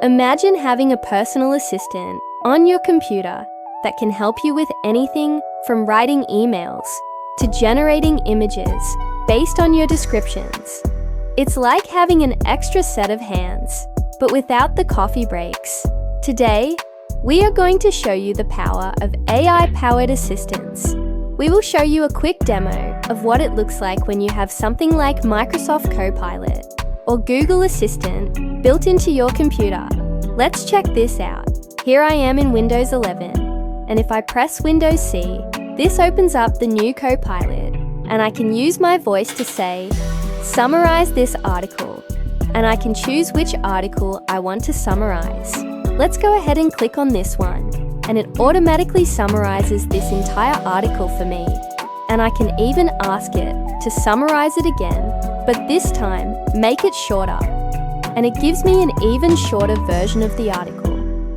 Imagine having a personal assistant on your computer that can help you with anything from writing emails to generating images based on your descriptions. It's like having an extra set of hands, but without the coffee breaks. Today, we are going to show you the power of AI-powered assistants. We will show you a quick demo of what it looks like when you have something like Microsoft Copilot or Google Assistant built into your computer. Let's check this out. Here I am in Windows 11, and if I press Windows C, this opens up the new Copilot, and I can use my voice to say, "Summarize this article," and I can choose which article I want to summarize. Let's go ahead and click on this one, and it automatically summarizes this entire article for me. And I can even ask it to summarize it again, but this time, make it shorter. And it gives me an even shorter version of the article.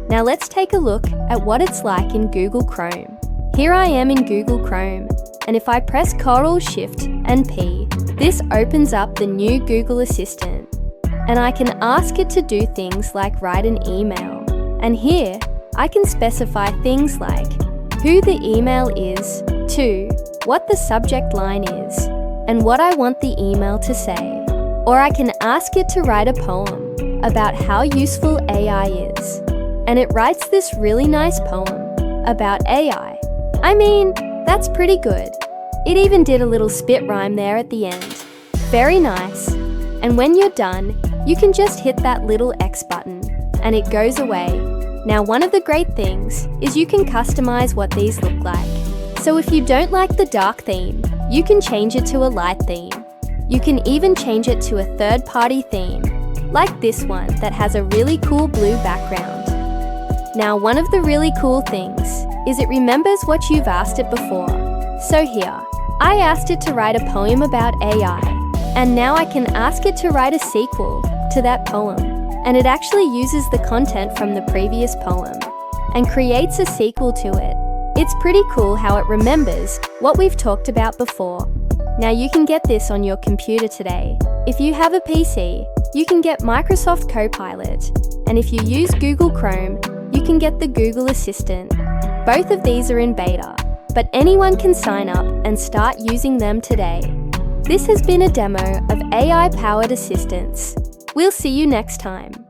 Now let's take a look at what it's like in Google Chrome. Here I am in Google Chrome, and if I press Ctrl-Shift and P, this opens up the new Google Assistant. And I can ask it to do things like write an email. And here, I can specify things like who the email is to, what the subject line is, and what I want the email to say. Or I can ask it to write a poem about how useful AI is. And it writes this really nice poem about AI. I mean, that's pretty good. It even did a little spit rhyme there at the end. Very nice. And when you're done, you can just hit that little X button, and it goes away. Now, one of the great things is you can customize what these look like. So if you don't like the dark theme, you can change it to a light theme. You can even change it to a third-party theme, like this one that has a really cool blue background. Now, one of the really cool things is it remembers what you've asked it before. So here, I asked it to write a poem about AI, and now I can ask it to write a sequel to that poem. And it actually uses the content from the previous poem and creates a sequel to it. It's pretty cool how it remembers what we've talked about before. Now you can get this on your computer today. If you have a PC, you can get Microsoft Copilot. And if you use Google Chrome, you can get the Google Assistant. Both of these are in beta, but anyone can sign up and start using them today. This has been a demo of AI-powered assistants. We'll see you next time.